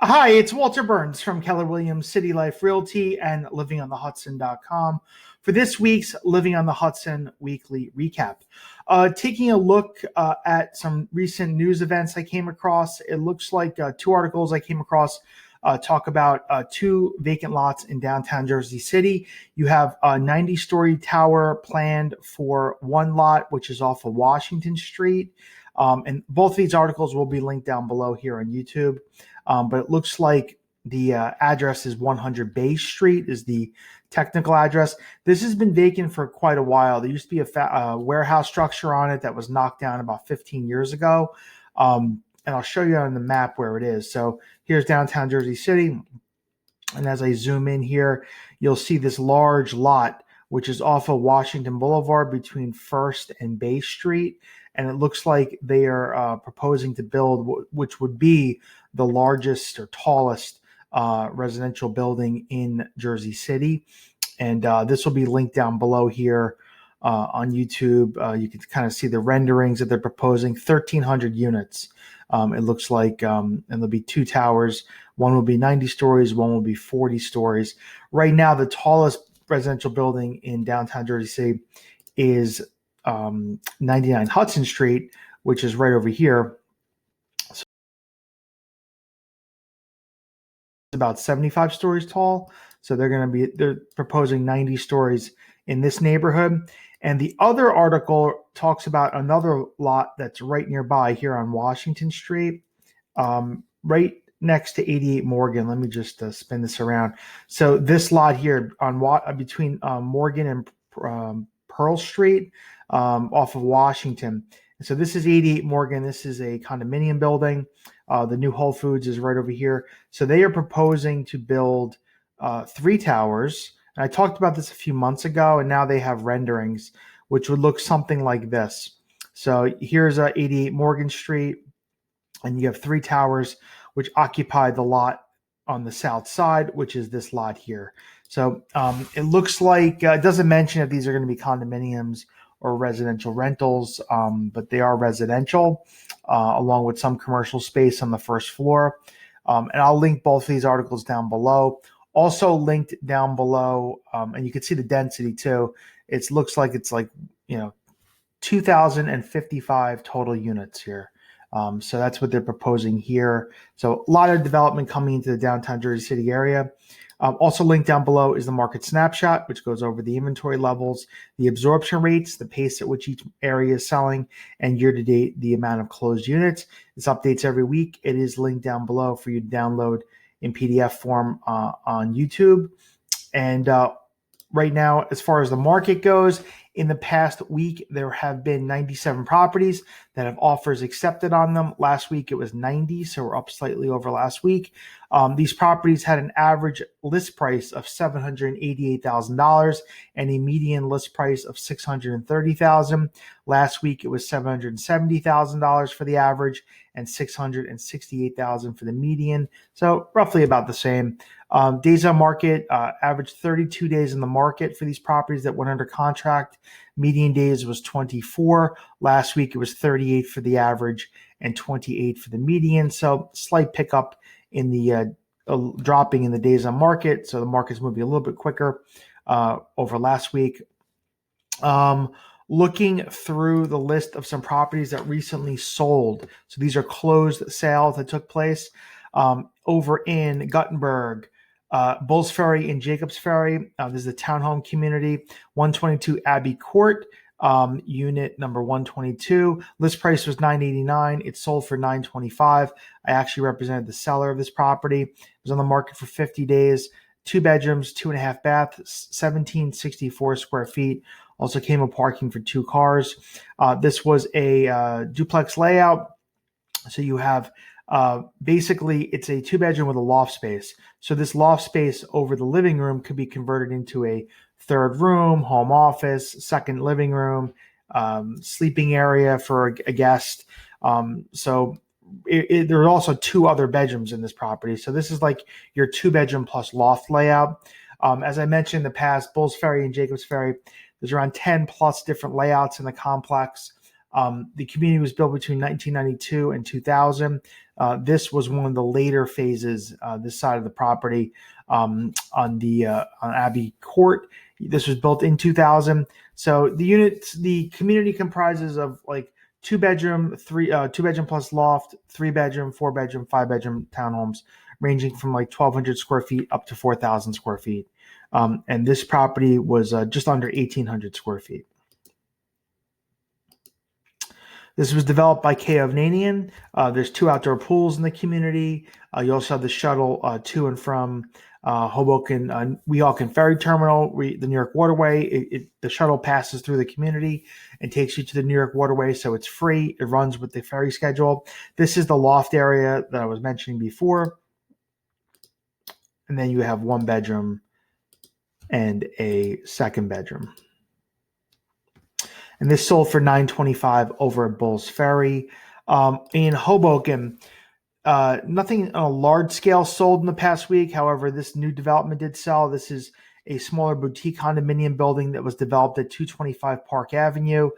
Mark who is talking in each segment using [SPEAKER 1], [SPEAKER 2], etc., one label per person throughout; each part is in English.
[SPEAKER 1] Hi, it's Walter Burns from Keller Williams City Life Realty and livingonthehudson.com for this week's Living on the Hudson weekly recap. Taking a look at some recent news events I came across, it looks like two articles I came across talk about two vacant lots in downtown Jersey City. You have a 90-story tower planned for one lot, which is off of Washington Street. And both of these articles will be linked down below here on YouTube. But it looks like the address is 100 Bay Street is the technical address. This has been vacant for quite a while. There used to be a warehouse structure on it that was knocked down about 15 years ago. And I'll show you on the map where it is. So here's downtown Jersey City. And as I zoom in here, you'll see this large lot, which is off of Washington Boulevard between First and Bay Street. And it looks like they are proposing to build, which would be the largest or tallest residential building in Jersey City. And this will be linked down below here on YouTube. You can kind of see the renderings that they're proposing, 1,300 units. It looks like, and there'll be two towers. One will be 90 stories, one will be 40 stories. Right now, the tallest residential building in downtown Jersey City is 99 Hudson Street, which is right over here. So it's about 75 stories tall. So they're proposing 90 stories in this neighborhood. And the other article talks about another lot that's right nearby here on Washington Street, right next to 88 Morgan. Let me just spin this around. So this lot here on between Morgan and Pearl Street, off of Washington. And so this is 88 Morgan. This is a condominium building. The new Whole Foods is right over here. So they are proposing to build three towers. And I talked about this a few months ago, and now they have renderings, which would look something like this. So here's 88 Morgan Street, and you have three towers, which occupy the lot on the south side, which is this lot here. So it looks like it doesn't mention if these are going to be condominiums or residential rentals, but they are residential, along with some commercial space on the first floor. And I'll link both of these articles down below. Also linked down below, and you can see the density too. It looks like it's 2,055 total units here. So that's what they're proposing here. So a lot of development coming into the downtown Jersey City area. Also linked down below is the market snapshot, which goes over the inventory levels, the absorption rates, the pace at which each area is selling, and year-to-date, the amount of closed units. This updates every week. It is linked down below for you to download in PDF form on YouTube. And right now, as far as the market goes, in the past week, there have been 97 properties that have offers accepted on them. Last week, it was 90, so we're up slightly over last week. These properties had an average list price of $788,000 and a median list price of $630,000. Last week, it was $770,000 for the average and $668,000 for the median, so roughly about the same. Days on market, average 32 days in the market for these properties that went under contract. Median days was 24. Last week it was 38 for the average and 28 for the median. So slight pickup in the dropping in the days on market. So the market's moving a little bit quicker over last week. Looking through the list of some properties that recently sold. So these are closed sales that took place over in Guttenberg, Bulls Ferry and Jacobs Ferry. This is a townhome community, 122 Abbey Court, unit number 122. List price was $989. It sold for $925. I actually represented the seller of this property. It was on the market for 50 days. 2 bedrooms, 2.5 baths, 1764 square feet. Also came with parking for 2 cars. This was a duplex layout. So you have basically it's a 2-bedroom with a loft space. So this loft space over the living room could be converted into a third room, home office, second living room, sleeping area for a guest. So there are also 2 other bedrooms in this property. So this is like your 2-bedroom plus loft layout. As I mentioned in the past, Bulls Ferry and Jacobs Ferry, there's around 10 plus different layouts in the complex. The community was built between 1992 and 2000. This was one of the later phases, this side of the property on Abbey Court. This was built in 2000. So the community comprises of like two bedroom plus loft, 3 bedroom, 4 bedroom, 5 bedroom townhomes, ranging from like 1,200 square feet up to 4,000 square feet. And this property was just under 1,800 square feet. This was developed by K. Ovnanian. There's 2 outdoor pools in the community. You also have the shuttle to and from Hoboken, Weehawken Ferry Terminal, the New York Waterway. The shuttle passes through the community and takes you to the New York Waterway, so it's free. It runs with the ferry schedule. This is the loft area that I was mentioning before. And then you have 1 bedroom and a 2nd bedroom. And this sold for $925 over at Bulls Ferry. In Hoboken, nothing on a large scale sold in the past week. However, this new development did sell. This is a smaller boutique condominium building that was developed at 225 Park Avenue.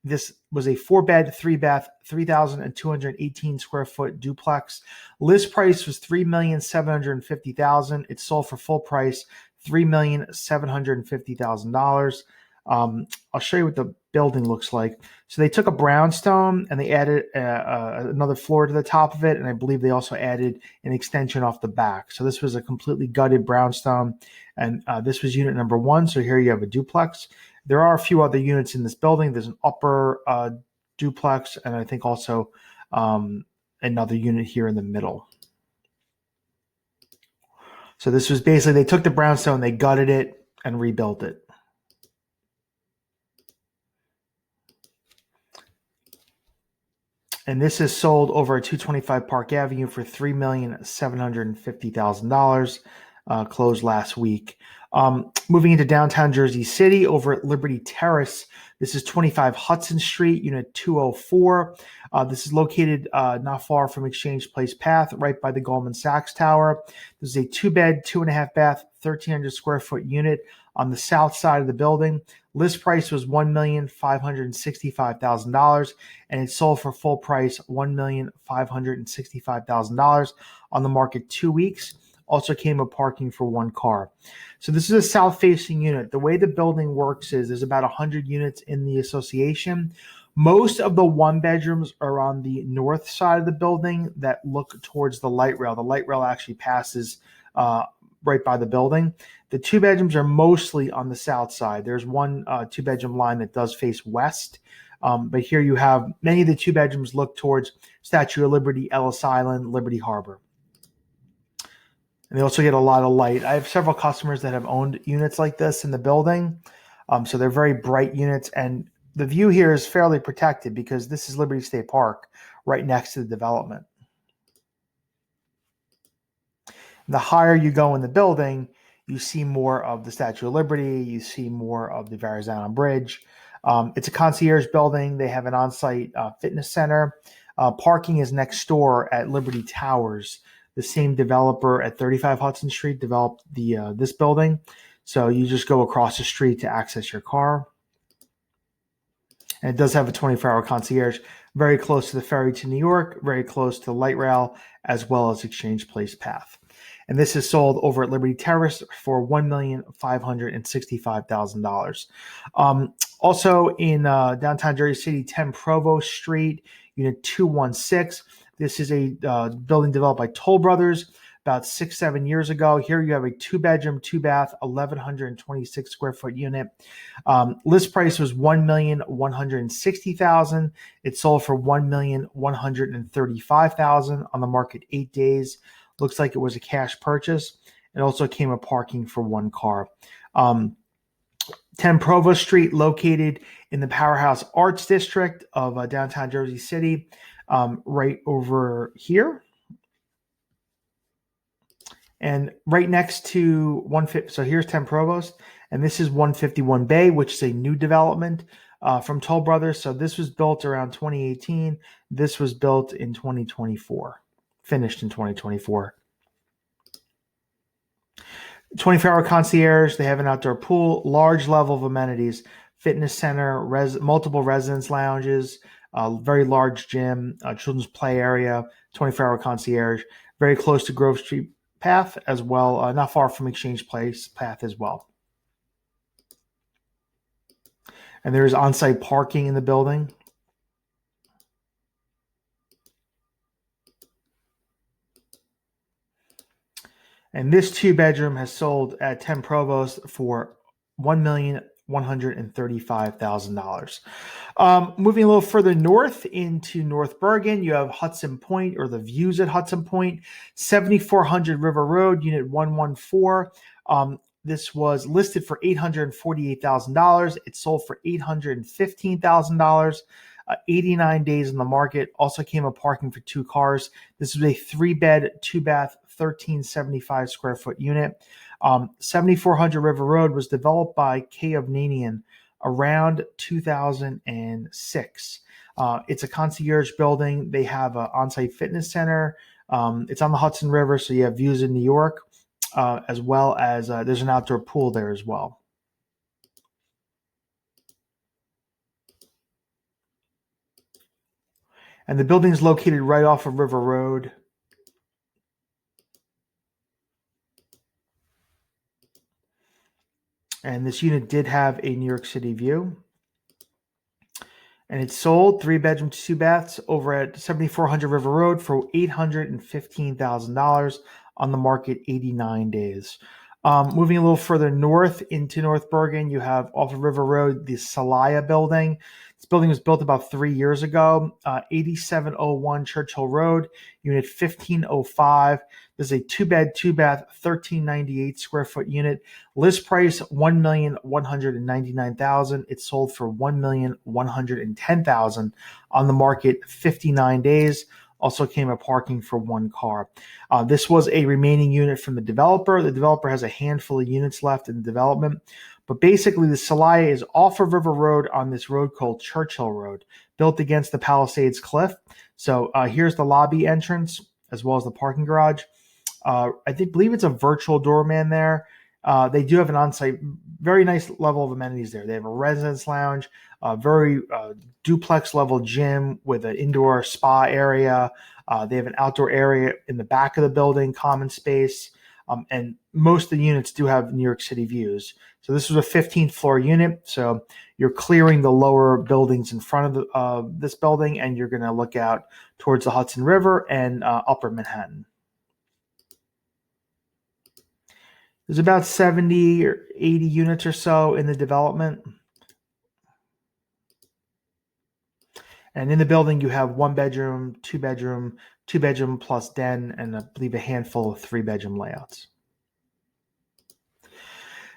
[SPEAKER 1] This was a 4-bed, 3-bath, 3,218 square foot duplex. List price was $3,750,000. It sold for full price, $3,750,000. I'll show you what the building looks like. So they took a brownstone and they added another floor to the top of it, and I believe they also added an extension off the back. So this was a completely gutted brownstone, and this was unit number 1. So here you have a duplex. There are a few other units in this building. There's an upper duplex, and I think also another unit here in the middle. So this was basically, they took the brownstone, they gutted it, and rebuilt it. And this is sold over at 225 Park Avenue for $3,750,000, closed last week. Moving into downtown Jersey City over at Liberty Terrace. This is 25 Hudson Street, unit 204. This is located not far from Exchange Place Path, right by the Goldman Sachs Tower. This is a 2-bed, 2.5-bath, 1,300 square foot unit on the south side of the building. List price was $1,565,000, and it sold for full price $1,565,000 on the market 2 weeks. Also came with parking for 1 car. So this is a south-facing unit. The way the building works is there's about 100 units in the association. Most of the 1-bedrooms are on the north side of the building that look towards the light rail. The light rail actually passes right by the building. The 2-bedrooms are mostly on the south side. There's one 2-bedroom line that does face west. But here you have many of the 2-bedrooms look towards Statue of Liberty, Ellis Island, Liberty Harbor. And they also get a lot of light. I have several customers that have owned units like this in the building. So they're very bright units. And the view here is fairly protected because this is Liberty State Park right next to the development. The higher you go in the building, you see more of the Statue of Liberty. You see more of the Verrazano Bridge. It's a concierge building. They have an on-site fitness center. Parking is next door at Liberty Towers. The same developer at 35 Hudson Street developed this building. So you just go across the street to access your car. And it does have a 24-hour concierge, very close to the ferry to New York, very close to the light rail, as well as Exchange Place Path. And this is sold over at Liberty Terrace for $1,565,000. Also in downtown Jersey City, 10 Provost Street, unit 216. This is a building developed by Toll Brothers about 6-7 years ago. Here you have a 2-bedroom, 2-bath, 1,126 square foot unit. List price was $1,160,000. It sold for $1,135,000 on the market 8 days. Looks like it was a cash purchase. It also came with parking for 1 car. 10 Provost Street, located in the Powerhouse Arts District of downtown Jersey City, right over here. And right next to 150, so here's 10 Provost, and this is 151 Bay, which is a new development from Toll Brothers. So this was built around 2018. This was built in 2024, finished in 2024. 24-hour concierge. They have an outdoor pool, large level of amenities, fitness center, multiple residence lounges, very large gym, children's play area, 24-hour concierge, very close to Grove Street Path as well, not far from Exchange Place Path as well. And there is on-site parking in the building. And this 2-bedroom has sold at 10 Provost for $1,135,000. Moving a little further north into North Bergen, you have Hudson Point, or the views at Hudson Point, 7400 River Road, Unit 114. This was listed for $848,000. It sold for $815,000. 89 days in the market. Also came with parking for 2 cars. This was a 3-bed, 2-bath, 1375 square foot unit. 7400 River Road was developed by K. Ovnanian around 2006. It's a concierge building. They have an on-site fitness center. It's on the Hudson River, so you have views in New York, as well as there's an outdoor pool there as well. And the building is located right off of River Road. And this unit did have a New York City view. And it sold 3 bedrooms, 2 baths over at 7400 River Road for $815,000 on the market 89 days. Moving a little further north into North Bergen, you have off of River Road, the Salaya building. This building was built about 3 years ago, 8701 Churchill Road, unit 1505. This is a 2-bed, 2-bath, 1398 square foot unit. List price $1,199,000. It sold for $1,110,000 on the market 59 days. Also came with parking for 1 car. This was a remaining unit from the developer. The developer has a handful of units left in the development. But basically, the Salaya is off of River Road on this road called Churchill Road, built against the Palisades Cliff. So here's the lobby entrance as well as the parking garage. I believe it's a virtual doorman there. They do have an on-site, very nice level of amenities there. They have a residence lounge, a very duplex level gym with an indoor spa area. They have an outdoor area in the back of the building, common space. And most of the units do have New York City views. So this was a 15th floor unit. So you're clearing the lower buildings in front of this building, and you're going to look out towards the Hudson River and Upper Manhattan. There's about 70 or 80 units or so in the development. And in the building, you have 1 bedroom, 2 bedroom, 2 bedroom plus den, and I believe a handful of 3-bedroom layouts.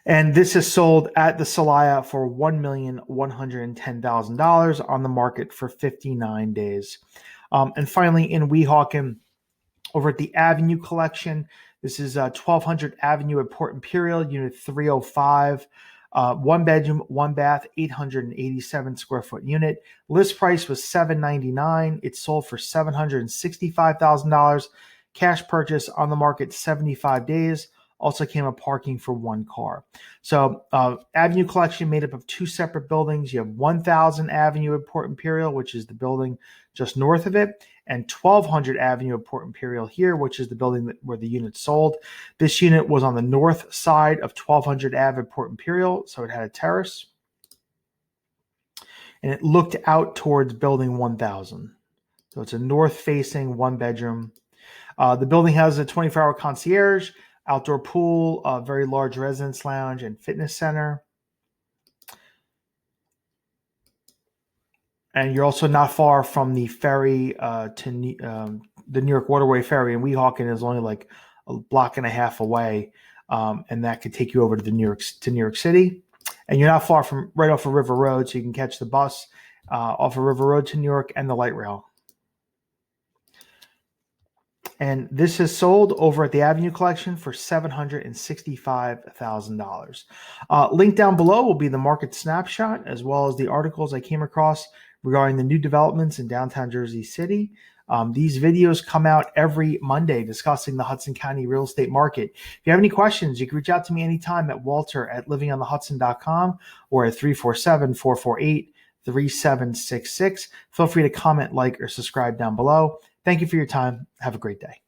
[SPEAKER 1] And this is sold at the Salaya for $1,110,000 on the market for 59 days. And finally, in Weehawken, over at the Avenue Collection, this is 1200 Avenue at Port Imperial, Unit 305. 1 bedroom, 1 bath, 887 square foot unit. List price was $799,000. It sold for $765,000. Cash purchase on the market 75 days. Also came with parking for 1 car. So Avenue Collection made up of 2 separate buildings. You have 1000 Avenue at Port Imperial, which is the building just north of it, and 1200 Avenue at Port Imperial here, which is the building where the unit sold. This unit was on the north side of 1200 Ave at Port Imperial, so it had a terrace. And it looked out towards building 1000. So it's a north-facing 1-bedroom. The building has a 24-hour concierge, outdoor pool, a very large residence lounge, and fitness center. And you're also not far from the ferry to the New York Waterway Ferry, and Weehawken is only like a block and a half away, and that could take you over to New York City. And you're not far from right off of River Road, so you can catch the bus off of River Road to New York and the light rail. And this is sold over at the Avenue Collection for $765,000. Link down below will be the market snapshot, as well as the articles I came across regarding the new developments in downtown Jersey City. These videos come out every Monday discussing the Hudson County real estate market. If you have any questions, you can reach out to me anytime at walter@livingonthehudson.com or at 347-448-3766. Feel free to comment, like, or subscribe down below. Thank you for your time. Have a great day.